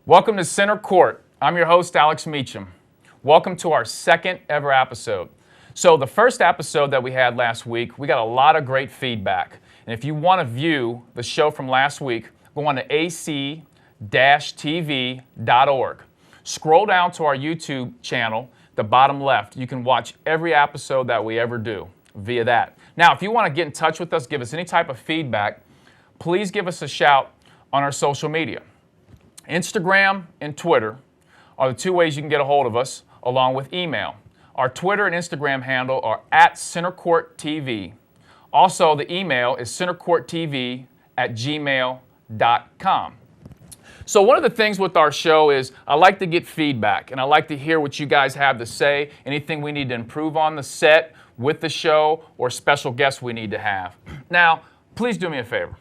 Welcome to Center Court. I'm your host, Alex Meacham. Welcome to our second ever episode. So the first episode that we had last week, we got a lot of great feedback. And if you want to view the show from last week, go on to ac-tv.org. Scroll down to our YouTube channel, the bottom left. You can watch every episode that we ever do via that. Now, if you want to get in touch with us, give us any type of feedback, please give us a shout on our social media. Instagram and Twitter are the two ways you can get a hold of us, along with email. Our Twitter and Instagram handle are @CenterCourtTV. Also, the email is centercourttv@gmail.com. So one of the things with our show is I like to get feedback, and I like to hear what you guys have to say, anything we need to improve on the set, with the show, or special guests we need to have. Now, please do me a favor.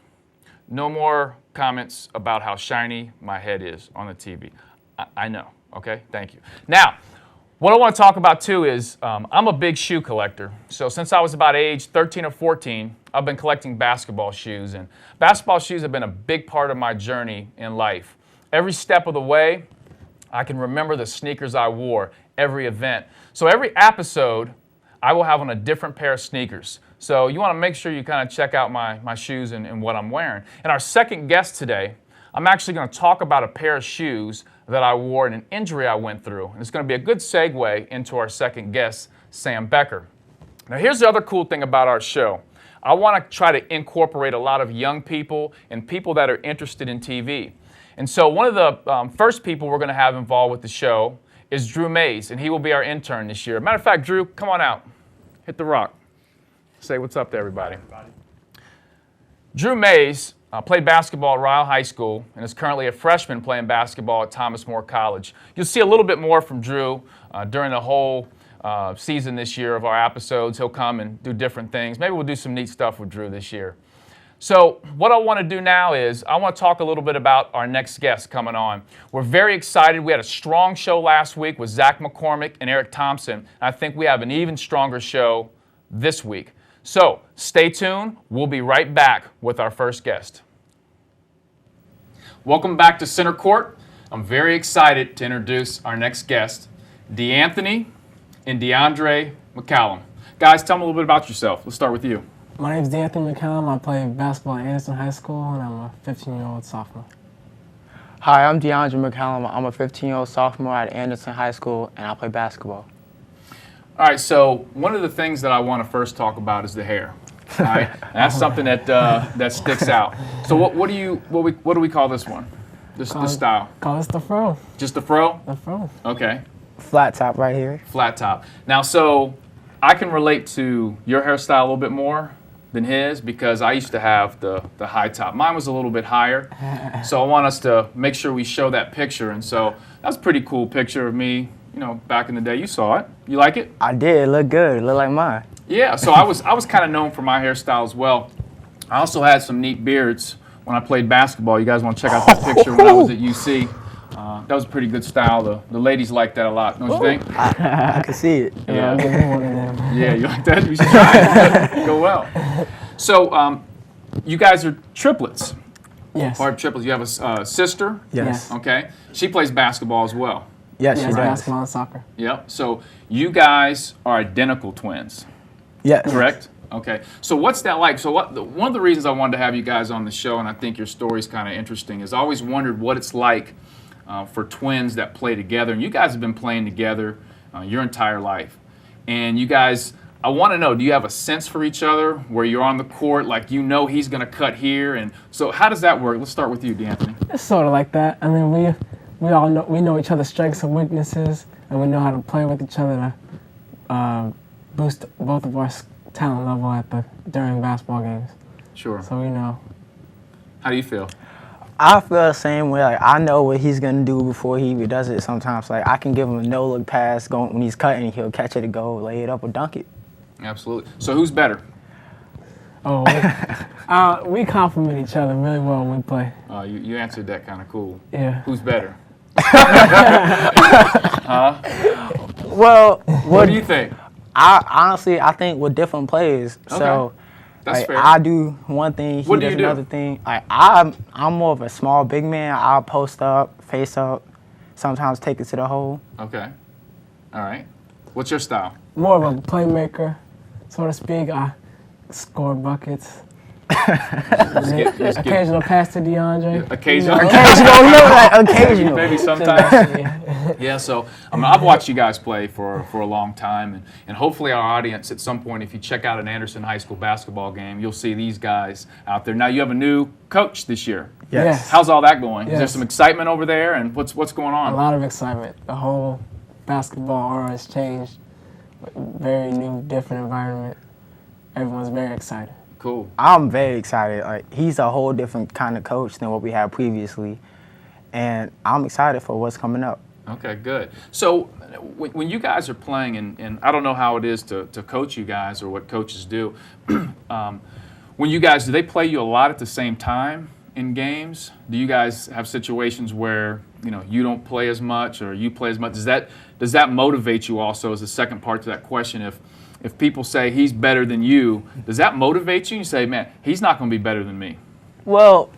No more comments about how shiny my head is on the TV. I know, okay? Thank you. Now, what I want to talk about too is I'm a big shoe collector. So since I was about age 13 or 14, I've been collecting basketball shoes. And basketball shoes have been a big part of my journey in life. Every step of the way, I can remember the sneakers I wore, every event. So every episode, I will have on a different pair of sneakers. So you want to make sure you kind of check out my shoes and what I'm wearing. And our second guest today, I'm actually going to talk about a pair of shoes that I wore and an injury I went through. And it's going to be a good segue into our second guest, Sam Becker. Now here's the other cool thing about our show. I want to try to incorporate a lot of young people and people that are interested in TV. And so one of the first people we're going to have involved with the show is Drew Mays, and he will be our intern this year. Matter of fact, Drew, come on out. Hit the rock. Say what's up to everybody. Drew Mays played basketball at Ryle High School and is currently a freshman playing basketball at Thomas More College. You'll see a little bit more from Drew during the whole season this year of our episodes. He'll come and do different things. Maybe we'll do some neat stuff with Drew this year. So what I want to do now is I want to talk a little bit about our next guest coming on. We're very excited. We had a strong show last week with Zach McCormick and Eric Thompson. I think we have an even stronger show this week. So stay tuned. We'll be right back with our first guest. Welcome back to Center Court. I'm very excited to introduce our next guest, DeAnthony and DeAndre McCallum. Guys, tell me a little bit about yourself. Let's start with you. My name is DeAnthony McCallum. I play basketball at Anderson High School, and I'm a 15-year-old sophomore. Hi, I'm DeAndre McCallum. I'm a 15-year-old sophomore at Anderson High School, and I play basketball. All right, so one of the things that I want to first talk about is the hair. All right, that's something that that sticks out. So what do we call this one? This style? Call this the fro. Just the fro? The fro. Okay. Flat top right here. Flat top. Now, so I can relate to your hairstyle a little bit more than his because I used to have the high top. Mine was a little bit higher, so I want us to make sure we show that picture. And so that's a pretty cool picture of me. You know, back in the day, you saw it. You like it? I did. It looked good. It looked like mine. Yeah, so I was kind of known for my hairstyle as well. I also had some neat beards when I played basketball. You guys want to check out that picture when I was at UC? That was a pretty good style. The ladies liked that a lot, don't you think? I could see it. Yeah. Yeah, you like that? You should try it. Go well. So you guys are triplets. Yes. Or triplets. You have a sister? Yes. Okay. She plays basketball as well. Yes, she Yes, does. basketball and soccer. Yep. So you guys are identical twins, Yes. correct? Okay. So what's that like? So one of the reasons I wanted to have you guys on the show, and I think your story's kind of interesting, is I always wondered what it's like for twins that play together. And you guys have been playing together your entire life. And you guys, I want to know, do you have a sense for each other where you're on the court, like you know he's going to cut here? And so how does that work? Let's start with you, DeAnthony. It's sort of like that. I mean, we all know each other's strengths and weaknesses, and we know how to play with each other to boost both of our talent level during basketball games. Sure. So we know. How do you feel? I feel the same way. Like, I know what he's going to do before he even does it sometimes. Like, I can give him a no-look pass when he's cutting. He'll catch it and go, lay it up or dunk it. Absolutely. So who's better? Oh, we complement each other really well when we play. You answered that kind of cool. Yeah. Who's better? Well, What do you think? I honestly think we're different players. Okay. So That's like, fair. I do one thing, he What do does you do? another thing. Like, I'm more of a small big man. I'll post up, face up, sometimes take it to the hole. Okay. All right. What's your style? More of a playmaker, so to speak. I score buckets. Occasional pass to DeAndre. Occasional. Occasional. Maybe sometimes. Yeah, so I've watched you guys play for a long time, and hopefully our audience at some point, if you check out an Anderson High School basketball game, you'll see these guys out there. Now you have a new coach this year. Yes. How's all that going? Is there Yes. some excitement over there, and what's going A on? lot of excitement. The whole basketball aura has changed. Very new, different environment. Everyone's very excited. Cool. I'm very excited. Like, he's a whole different kind of coach than what we had previously, and I'm excited for what's coming up. Okay, good. So when you guys are playing, and I don't know how it is to coach you guys or what coaches do, when you guys, do they play you a lot at the same time in games? Do you guys have situations where, you don't play as much or you play as much? Does that motivate you also as the second part to that question? If people say he's better than you, does that motivate you? You say, man, he's not going to be better than me. Well,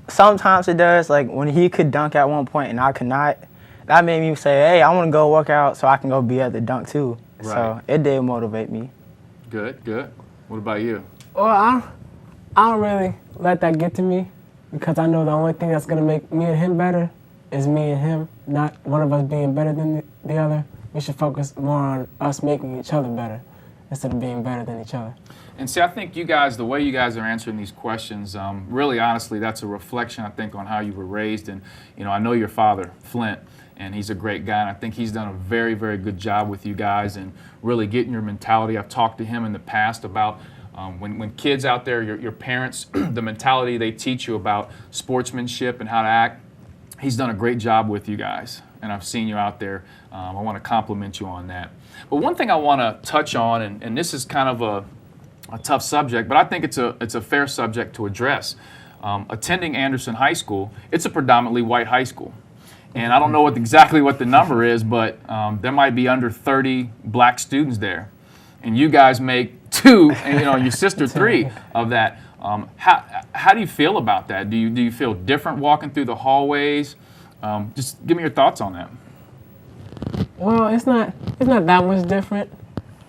sometimes it does. Like, when he could dunk at one point and I could not, that made me say, hey, I want to go work out so I can go be at the dunk too. Right. So it did motivate me. Good, good. What about you? Well, I don't really let that get to me because I know the only thing that's going to make me and him better is me and him, not one of us being better than the other. We should focus more on us making each other better instead of being better than each other. And see, I think you guys, the way you guys are answering these questions, really honestly, that's a reflection, I think, on how you were raised. And, I know your father, Flint, and he's a great guy, and I think he's done a very, very good job with you guys and really getting your mentality. I've talked to him in the past about when kids out there, your parents, the mentality they teach you about sportsmanship and how to act, he's done a great job with you guys, and I've seen you out there. I want to compliment you on that. But one thing I want to touch on, and this is kind of a tough subject, but I think it's a fair subject to address. Attending Anderson High School, it's a predominantly white high school. And I don't know exactly what the number is, but there might be under 30 black students there. And you guys make 2, and your sister 3 of that. How do you feel about that? Do you feel different walking through the hallways? Just give me your thoughts on that. Well, it's not that much different.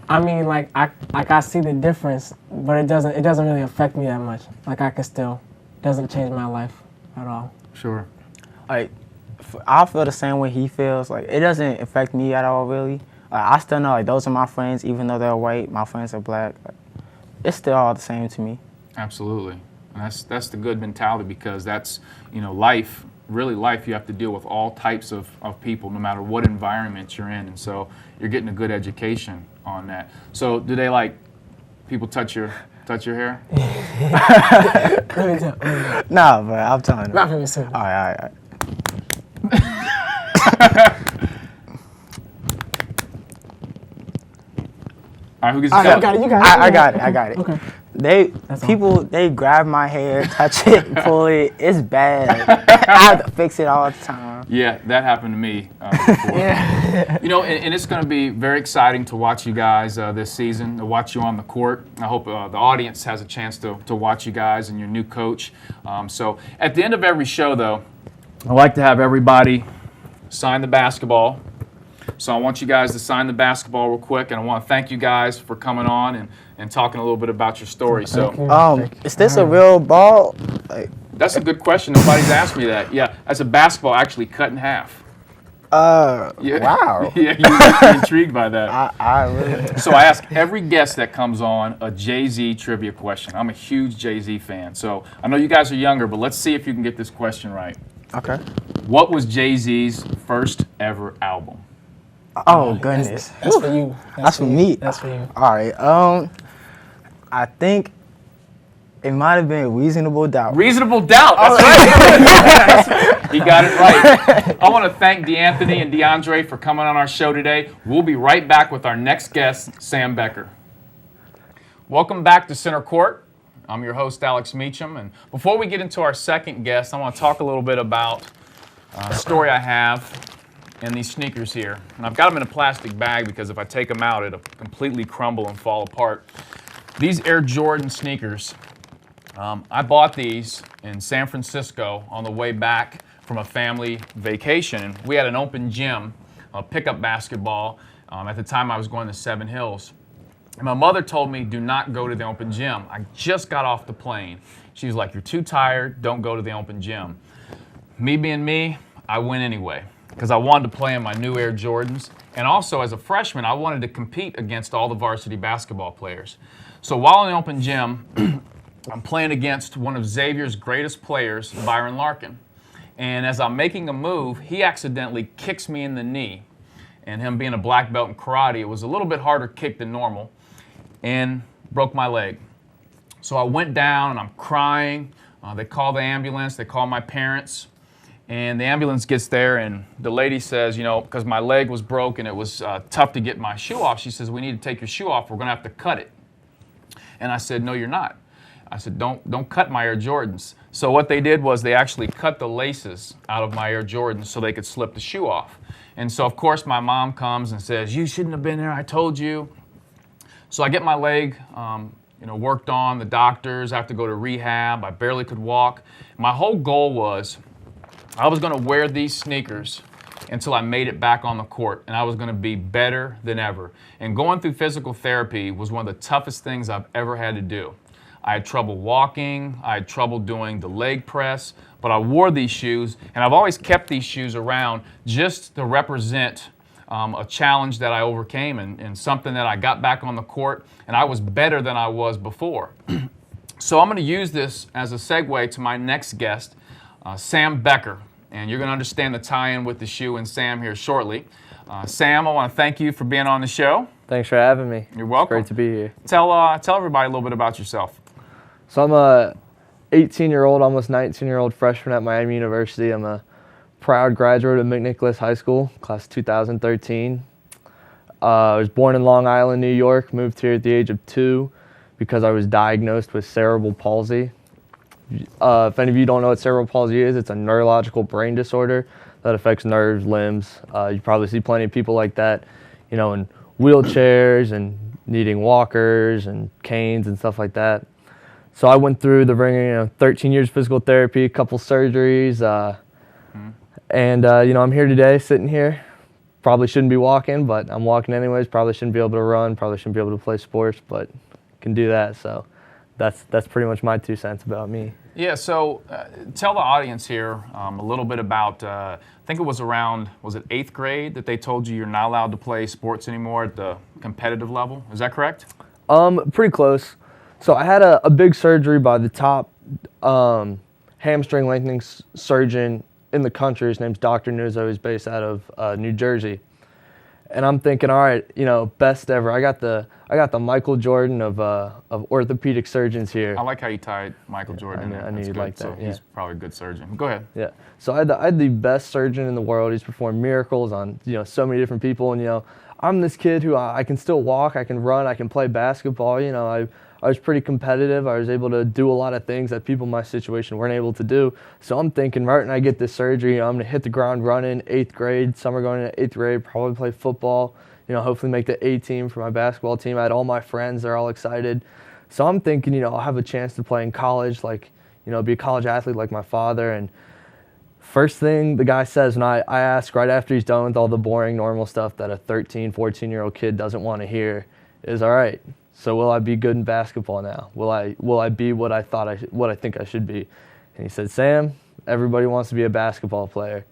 I mean, like I see the difference, but it doesn't really affect me that much. Like doesn't change my life at all. Sure. Like, I feel the same way he feels. Like, it doesn't affect me at all, really. Like, I still know, like, those are my friends, even though they're white. My friends are black. Like, it's still all the same to me. Absolutely. And that's the good mentality, because that's, life. Really, life, you have to deal with all types of people, no matter what environment you're in. And so you're getting a good education on that. So do they, like, people touch your hair? Let me tell. Nah, but I'm telling you. Not for me soon. All right. All right, who gets All the right, count? you got it. I got it. Okay. They grab my hair, touch it, pull it. It's bad. I have to fix it all the time. Yeah, that happened to me before. Yeah. And it's going to be very exciting to watch you guys this season, to watch you on the court. I hope the audience has a chance to watch you guys and your new coach. So at the end of every show, though, I like to have everybody sign the basketball. So I want you guys to sign the basketball real quick, and I want to thank you guys for coming on and talking a little bit about your story. So Is this a real ball? Like, that's a good question. Nobody's asked me that. Yeah, that's a basketball actually cut in half. wow. Yeah, you're intrigued by that. I really. So I ask every guest that comes on a Jay-Z trivia question. I'm a huge Jay-Z fan. So I know you guys are younger, but let's see if you can get this question right. Okay. What was Jay-Z's first ever album? Oh, goodness. That's for you. That's for me. That's for you. All right. I think it might have been Reasonable Doubt. Reasonable Doubt. That's right. He got it right. I want to thank DeAnthony and DeAndre for coming on our show today. We'll be right back with our next guest, Sam Becker. Welcome back to Center Court. I'm your host, Alex Meacham. And before we get into our second guest, I want to talk a little bit about a story I have in these sneakers here. And I've got them in a plastic bag because if I take them out, it'll completely crumble and fall apart. These Air Jordan sneakers, I bought these in San Francisco on the way back from a family vacation. And we had an open gym, pickup basketball. At the time I was going to Seven Hills. And my mother told me, do not go to the open gym. I just got off the plane. She was like, you're too tired, don't go to the open gym. Me being me, I went anyway, because I wanted to play in my new Air Jordans. And also, as a freshman, I wanted to compete against all the varsity basketball players. So while in the open gym, I'm playing against one of Xavier's greatest players, Byron Larkin. And as I'm making a move, he accidentally kicks me in the knee. And him being a black belt in karate, it was a little bit harder kick than normal, and broke my leg. So I went down and I'm crying. They call the ambulance, they call my parents, and the ambulance gets there and the lady says, you know, because my leg was broken, it was tough to get my shoe off. She says, we need to take your shoe off, we're gonna have to cut it. And I said, no, you're not. I said, don't cut my Air Jordans. So what they did was they actually cut the laces out of my Air Jordans so they could slip the shoe off. And so, of course, my mom comes and says, you shouldn't have been there, I told you. So I get my leg worked on, the doctors, I have to go to rehab, I barely could walk. My whole goal was I was gonna wear these sneakers until I made it back on the court, and I was gonna be better than ever. And going through physical therapy was one of the toughest things I've ever had to do. I had trouble walking, I had trouble doing the leg press, but I wore these shoes, and I've always kept these shoes around just to represent a challenge that I overcame and something that I got back on the court, and I was better than I was before. So I'm going to use this as a segue to my next guest, Sam Becker, and you're going to understand the tie-in with the shoe and Sam here shortly. Sam, I want to thank you for being on the show. Thanks for having me. You're welcome. It's great to be here. Tell everybody a little bit about yourself. So I'm a 18-year-old, almost 19-year-old freshman at Miami University. I'm a proud graduate of McNicholas High School, class 2013. I was born in Long Island, New York, moved here at the age of 2 because I was diagnosed with cerebral palsy. If any of you don't know what cerebral palsy is, it's a neurological brain disorder that affects nerves, limbs. You probably see plenty of people like that, you know, in wheelchairs and needing walkers and canes and stuff like that. So I went through the ringer, 13 years of physical therapy, a couple surgeries, and I'm here today, sitting here. Probably shouldn't be walking, but I'm walking anyways. Probably shouldn't be able to run. Probably shouldn't be able to play sports, but can do that. So that's pretty much my 2 cents about me. Yeah. So tell the audience here a little bit about. I think it was around, was it 8th grade that they told you you're not allowed to play sports anymore at the competitive level? Is that correct? Pretty close. So I had a big surgery by the top hamstring lengthening surgeon in the country. His name's Dr. Nuzzo. He's based out of New Jersey. And I'm thinking, all right, best ever. I got the Michael Jordan of orthopedic surgeons here. I like how you tied Michael Jordan. I knew you'd like that. So he's probably a good surgeon. Go ahead. Yeah. So I had the best surgeon in the world. He's performed miracles on so many different people. And I'm this kid who I can still walk, I can run, I can play basketball. I was pretty competitive. I was able to do a lot of things that people in my situation weren't able to do. So I'm thinking, right when I get this surgery, I'm going to hit the ground running, 8th grade, summer going into 8th grade, probably play football, hopefully make the A team for my basketball team. I had all my friends, they're all excited. So I'm thinking, I'll have a chance to play in college, be a college athlete like my father. And first thing the guy says when I ask right after he's done with all the boring, normal stuff that a 13, 14-year-old kid doesn't want to hear is, all right, so will I be good in basketball now? Will I be what I think I should be? And he said, Sam, everybody wants to be a basketball player.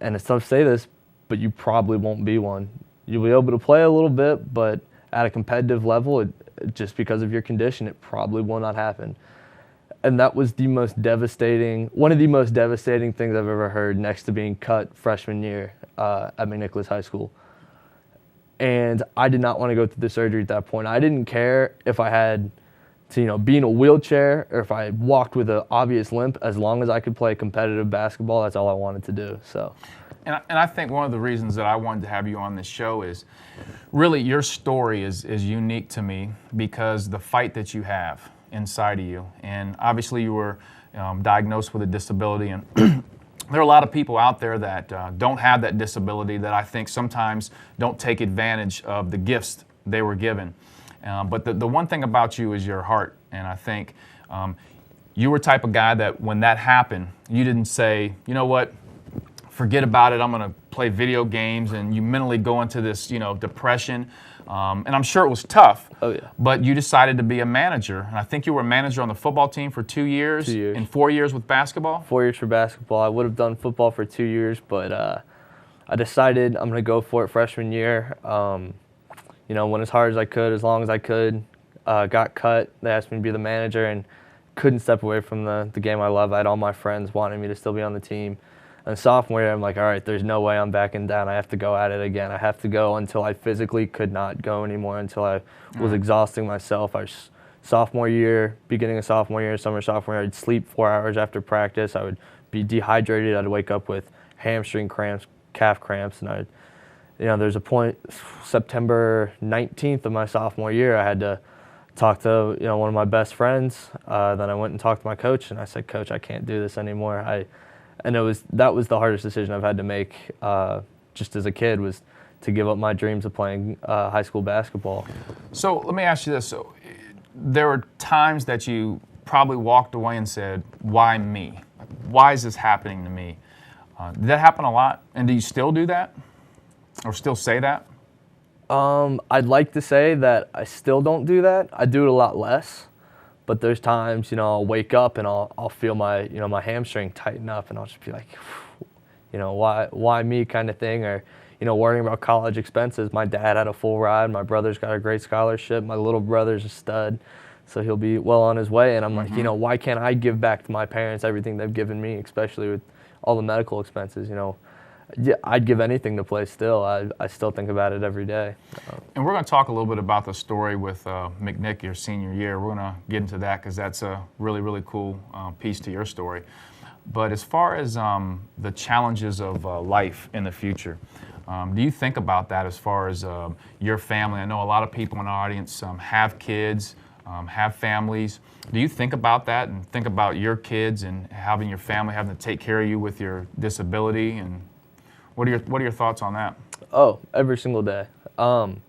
And it's tough to say this, but you probably won't be one. You'll be able to play a little bit, but at a competitive level, just because of your condition, it probably will not happen. And that was one of the most devastating things I've ever heard, next to being cut freshman year at McNicholas High School. And I did not want to go through the surgery at that point. I didn't care if I had to, be in a wheelchair or if I walked with an obvious limp. As long as I could play competitive basketball, that's all I wanted to do. So, and I think one of the reasons that I wanted to have you on this show is really your story is unique to me because the fight that you have inside of you. And obviously you were diagnosed with a disability, and there are a lot of people out there that don't have that disability that I think sometimes don't take advantage of the gifts they were given. But the one thing about you is your heart, and I think you were the type of guy that when that happened, you didn't say, you know what, forget about it, I'm going to play video games, and you mentally go into this, depression. And I'm sure it was tough. Oh, yeah. But you decided to be a manager. And I think you were a manager on the football team for 2 years. 2 years. And 4 years with basketball? 4 years for basketball. I would have done football for 2 years, but I decided I'm going to go for it freshman year. Went as hard as I could, as long as I could. Got cut. They asked me to be the manager and couldn't step away from the game I love. I had all my friends wanting me to still be on the team. And sophomore year, I'm like, all right, there's no way I'm backing down. I have to go at it again. I have to go until I physically could not go anymore, until I was exhausting myself. Sophomore year, beginning of sophomore year, summer sophomore year, I'd sleep 4 hours after practice. I would be dehydrated. I'd wake up with hamstring cramps, calf cramps, and there's a point, September 19th of my sophomore year, I had to talk to one of my best friends. Then I went and talked to my coach, and I said, Coach, I can't do this anymore. And that was the hardest decision I've had to make just as a kid, was to give up my dreams of playing high school basketball. So let me ask you this. So there were times that you probably walked away and said, why me? Why is this happening to me? Did that happen a lot? And do you still do that? Or still say that? I'd like to say that I still don't do that. I do it a lot less. But there's times, I'll wake up and I'll feel my, my hamstring tighten up, and I'll just be like, why me kind of thing, or, worrying about college expenses. My dad had a full ride. My brother's got a great scholarship. My little brother's a stud, so he'll be well on his way. And I'm like, why can't I give back to my parents everything they've given me, especially with all the medical expenses, Yeah, I'd give anything to play still. I still think about it every day. And we're going to talk a little bit about the story with McNick your senior year. We're going to get into that because that's a really, really cool piece to your story. But as far as the challenges of life in the future, do you think about that as far as your family? I know a lot of people in the audience have kids, have families. Do you think about that and think about your kids and having your family having to take care of you with your disability? And what are your thoughts on that? Oh, every single day. I'm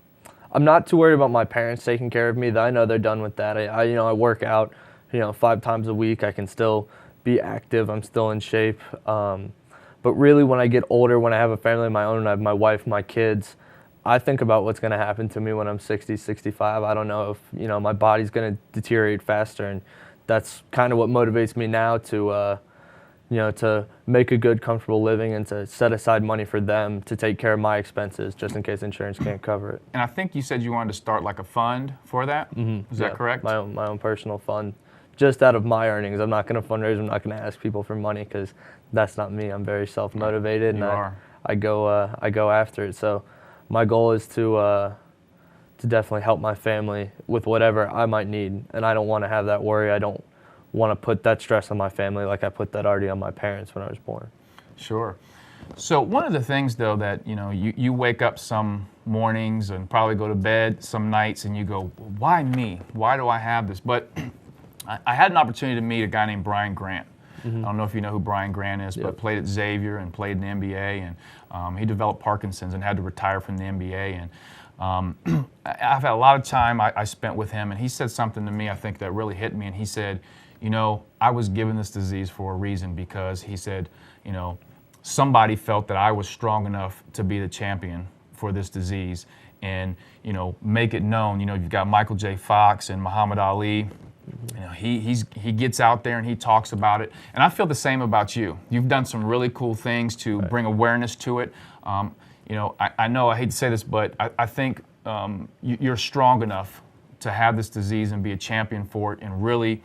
not too worried about my parents taking care of me. I know they're done with that. I work out, 5 times a week. I can still be active. I'm still in shape. But really, when I get older, when I have a family of my own, I have my wife, my kids, I think about what's going to happen to me when I'm 60, 65. I don't know if, my body's going to deteriorate faster. And that's kind of what motivates me now to make a good, comfortable living and to set aside money for them to take care of my expenses just in case insurance can't cover it. And I think you said you wanted to start like a fund for that. Mm-hmm. Is that correct? My own personal fund, just out of my earnings. I'm not going to fundraise. I'm not going to ask people for money because that's not me. I'm very self-motivated, and I go after it. So my goal is to definitely help my family with whatever I might need, and I don't want to have that worry. I don't want to put that stress on my family like I put that already on my parents when I was born. Sure. So one of the things, though, that you wake up some mornings and probably go to bed some nights and you go, why me? Why do I have this? But I had an opportunity to meet a guy named Brian Grant. Mm-hmm. I don't know if you know who Brian Grant is, but played at Xavier and played in the NBA, and he developed Parkinson's and had to retire from the NBA. And I've had a lot of time I spent with him, and he said something to me I think that really hit me. And he said, I was given this disease for a reason, because he said, somebody felt that I was strong enough to be the champion for this disease and, make it known. You've got Michael J. Fox and Muhammad Ali. He gets out there and he talks about it. And I feel the same about you. You've done some really cool things to bring awareness to it. I know I hate to say this, but I think you're strong enough to have this disease and be a champion for it and really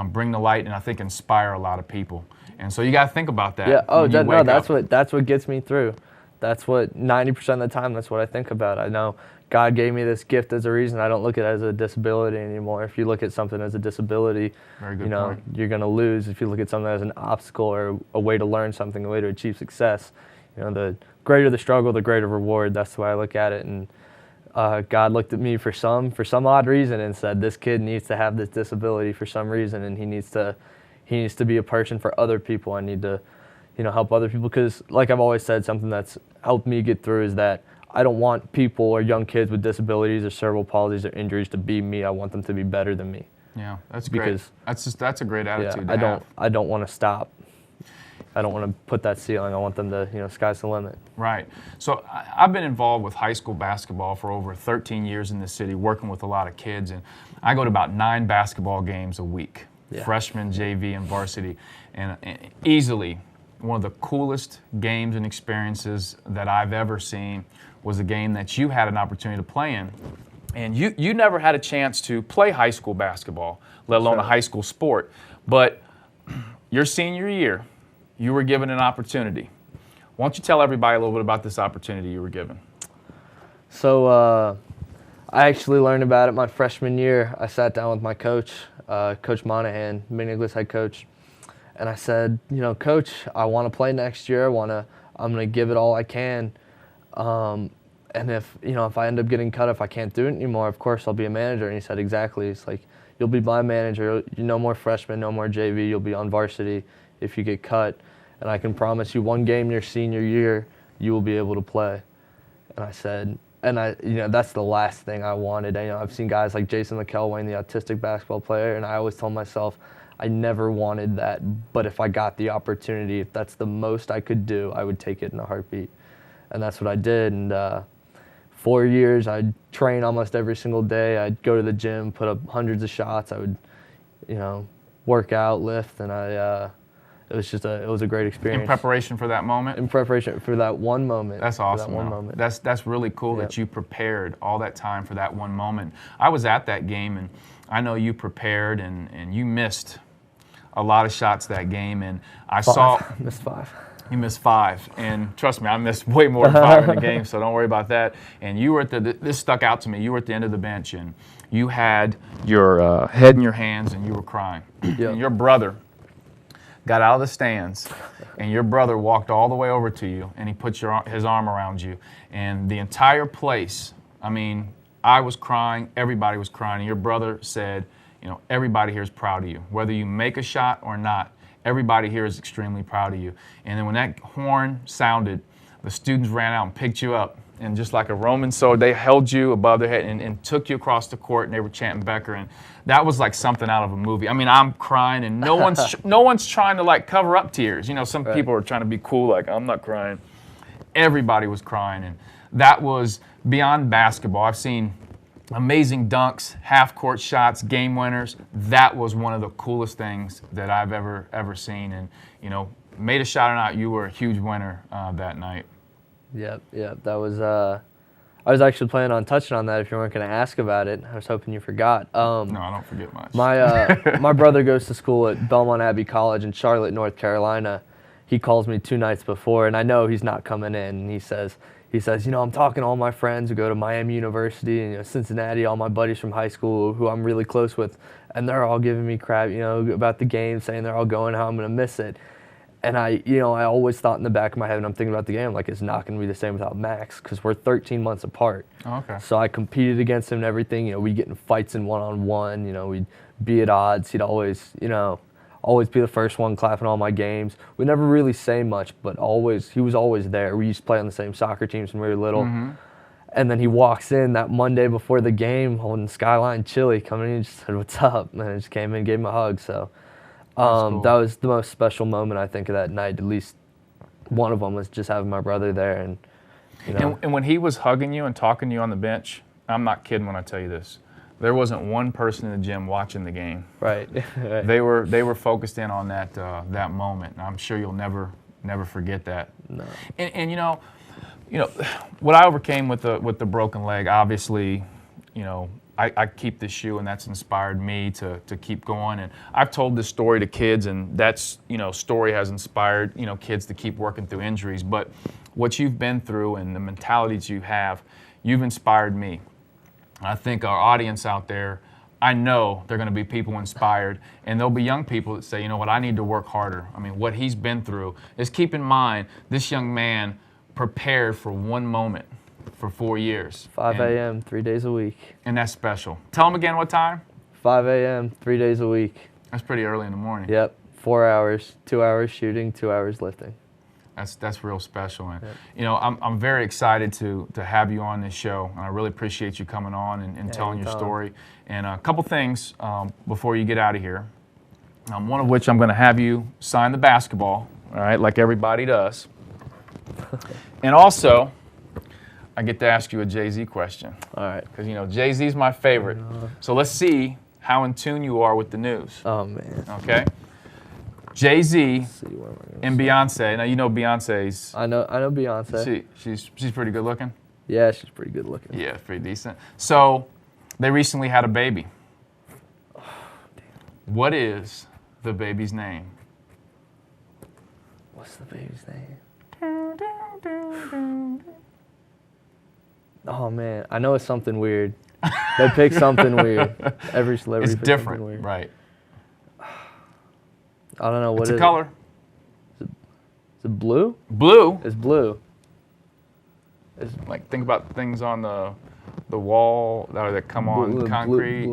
bring the light and I think inspire a lot of people. And so you got to think about that. Yeah. Oh, that's what gets me through. That's what 90% of the time. That's what I think about. I know God gave me this gift as a reason. I don't look at it as a disability anymore. If you look at something as a disability, very good point. You're going to lose. If you look at something as an obstacle or a way to learn something, a way to achieve success, the greater the struggle, the greater reward. That's the way I look at it. And God looked at me for some odd reason and said, this kid needs to have this disability for some reason, and he needs to be a person for other people. I need to, help other people, because like I've always said, something that's helped me get through is that I don't want people or young kids with disabilities or cerebral palsies or injuries to be me. I want them to be better than me. Yeah, that's great. That's a great attitude to I have. don't want to stop. I don't want to put that ceiling. I want them to, sky's the limit. Right. So I've been involved with high school basketball for over 13 years in this city, working with a lot of kids, and I go to about 9 basketball games a week, freshman, JV, and varsity, and easily one of the coolest games and experiences that I've ever seen was a game that you had an opportunity to play in. And you never had a chance to play high school basketball, let alone a high school sport. But your senior year, you were given an opportunity. Why don't you tell everybody a little bit about this opportunity you were given? So I actually learned about it my freshman year. I sat down with my coach, Coach Monahan, Mid-Nicholas head coach, and I said, Coach, I want to play next year. I'm going to give it all I can. And if I end up getting cut, if I can't do it anymore, of course I'll be a manager. And he said, exactly. It's like, you'll be my manager. No more freshmen, no more JV. You'll be on varsity if you get cut. And I can promise you one game your senior year, you will be able to play. And I said, that's the last thing I wanted. I've seen guys like Jason McElwain, the autistic basketball player, and I always told myself, I never wanted that. But if I got the opportunity, if that's the most I could do, I would take it in a heartbeat. And that's what I did. And 4 years, I'd train almost every single day. I'd go to the gym, put up hundreds of shots. I would, work out, lift, and it was a great experience. In preparation for that moment? In preparation for that one moment. That's awesome. That one moment. That's really cool that you prepared all that time for that one moment. I was at that game, and I know you prepared, and you missed a lot of shots that game, and I missed 5. You missed 5, and trust me, I missed way more than 5 in the game, so don't worry about that. And you were this stuck out to me. You were at the end of the bench, and you had your head in your hands, and you were crying. Yep. And your brother got out of the stands, and your brother walked all the way over to you, and he put his arm around you, and the entire place. I mean, I was crying, everybody was crying, and your brother said, everybody here is proud of you, whether you make a shot or not. Everybody here is extremely proud of you. And then when that horn sounded, the students ran out and picked you up. And just like a Roman sword, they held you above their head and took you across the court, and they were chanting Becker. And that was like something out of a movie. I mean, I'm crying, and no one's trying to like cover up tears. Some people are trying to be cool, like, I'm not crying. Everybody was crying, and that was beyond basketball. I've seen amazing dunks, half-court shots, game winners. That was one of the coolest things that I've ever seen. And, made a shot or not, you were a huge winner that night. Yep. That was. I was actually planning on touching on that if you weren't going to ask about it. I was hoping you forgot. No, I don't forget much. My brother goes to school at Belmont Abbey College in Charlotte, North Carolina. He calls me 2 nights before, and I know he's not coming in. And he says, I'm talking to all my friends who go to Miami University and Cincinnati, all my buddies from high school who I'm really close with, and they're all giving me crap, about the game, saying they're all going, how I'm going to miss it. And I always thought in the back of my head when I'm thinking about the game, like, it's not going to be the same without Max, because we're 13 months apart. Oh, okay. So I competed against him and everything. We'd get in fights in one-on-one. We'd be at odds. He'd always be the first one clapping all my games. We never really say much, but he was always there. We used to play on the same soccer teams when we were little. Mm-hmm. And then he walks in that Monday before the game holding Skyline Chili, coming in and just said, "What's up?" And I just came in and gave him a hug. So cool. That was the most special moment, I think, of that night. At least one of them was just having my brother there. And when he was hugging you and talking to you on the bench, I'm not kidding when I tell you this, there wasn't one person in the gym watching the game. Right. They were focused in on that moment. And I'm sure you'll never forget that. No. And what I overcame with the broken leg, obviously, I keep this shoe, and that's inspired me to keep going. And I've told this story to kids, and that's story has inspired kids to keep working through injuries. But what you've been through and the mentalities you have, you've inspired me. I think our audience out there, I know they're going to be people inspired, and there'll be young people that say, I need to work harder. I mean, what he's been through is, keep in mind, this young man prepared for one moment for 4 years. 5 a.m., 3 days a week. And that's special. Tell them again what time? 5 a.m., 3 days a week. That's pretty early in the morning. Yep, 4 hours, 2 hours shooting, 2 hours lifting. That's real special, and you know I'm very excited to have you on this show, and I really appreciate you coming on and telling your story. And a couple things before you get out of here. One of which I'm going to have you sign the basketball, all right, like everybody does. And also, I get to ask you a Jay-Z question. All right. Because you know Jay-Z's my favorite. So let's see how in tune you are with the news. Oh man. Okay. Jay-Z and Beyonce. Now you know Beyonce's. I know Beyonce. She's pretty good looking. Yeah, she's pretty good looking. Yeah, pretty decent. So they recently had a baby. Oh, damn. What is the baby's name? What's the baby's name? Oh man, I know it's something weird. They pick something weird. Every celebrity. It's picks different, something weird. right? I don't know what It's it a is. color. Is it blue? Blue. It's blue. Like think about things on the wall that come on concrete.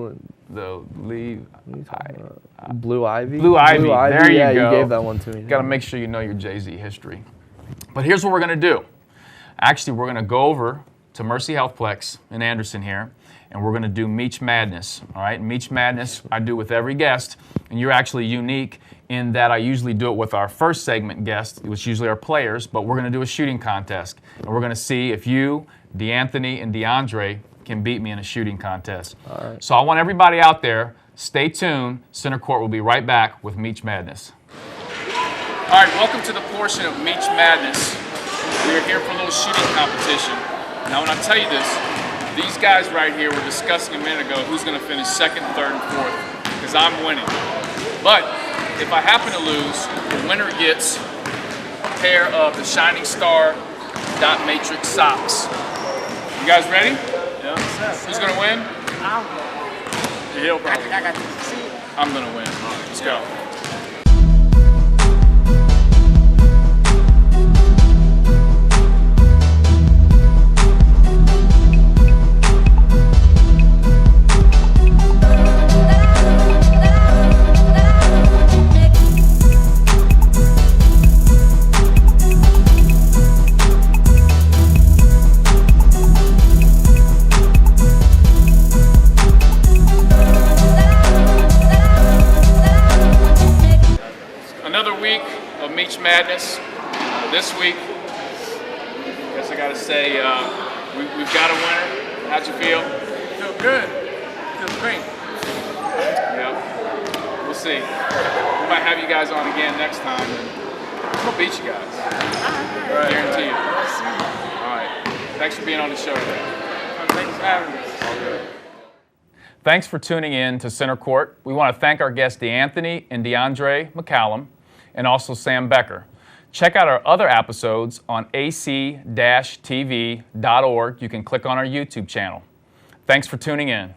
The leaf. Blue ivy. Blue ivy. There you yeah, go. You gave that one to me. Got to make sure you know your Jay-Z history. But here's what we're going to do. Actually, we're going to go over to Mercy Healthplex in Anderson here, and we're going to do Meech Madness. All right, Meech Madness I do with every guest, and you're actually unique in that I usually do it with our first segment guest, which usually are players, but we're going to do a shooting contest, and we're going to see if you, DeAnthony, and DeAndre can beat me in a shooting contest. All right. So I want everybody out there, stay tuned. Center Court will be right back with Meech Madness. All right, welcome to the portion of Meech Madness. We are here for a little shooting competition. Now, when I tell you this, these guys right here were discussing a minute ago who's going to finish second, third, and fourth, because I'm winning. But if I happen to lose, the winner gets a pair of the Shining Star Dot Matrix socks. You guys ready? Yeah. Who's going to win? He'll probably. I'm going to win. Let's go. Another week of Meech Madness. This week, I guess I gotta say, we've got a winner. How'd you feel? Feel good. Feels great. Yeah. We'll see. We might have you guys on again next time, and we'll beat you guys. All right. Guarantee you. Let's see. All right. Thanks for being on the show today. Thanks for having us. All good. Thanks for tuning in to Center Court. We want to thank our guests DeAnthony and DeAndre McCallum, and also Sam Becker. Check out our other episodes on ac-tv.org. You can click on our YouTube channel. Thanks for tuning in.